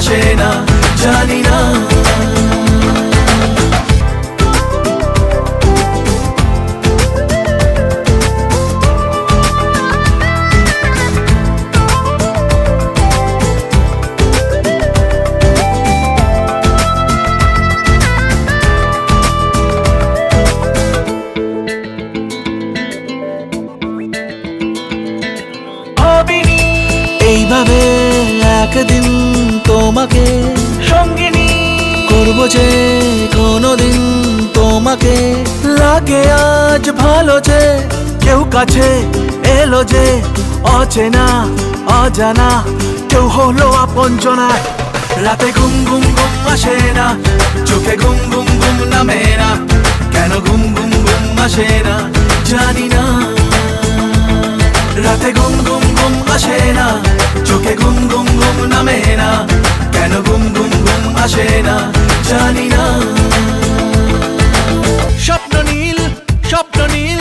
আসে না জানি না। এইভাবে একদিন তোমাকে সঙ্গিনী করব যে কোনোদিন তোমাকে। লাগে আজ ভালো যে কেউ কাছে এলো যে অচেনা অজানা কেউ হলো আপনজনা। রাতে ঘুম ঘুম ঘুম আসে না, চোখে ঘুম ঘুম ঘুম নামে না, কেন ঘুম ঘুম ঘুম আসে না জানি না। রাতে ঘুম ঘুম ঘুম আসে না, চোখে ঘুম ঘুম ঘুম নামে না, কেন ঘুম ঘুম ঘুম আসে না জানি না। স্বপ্ন নীল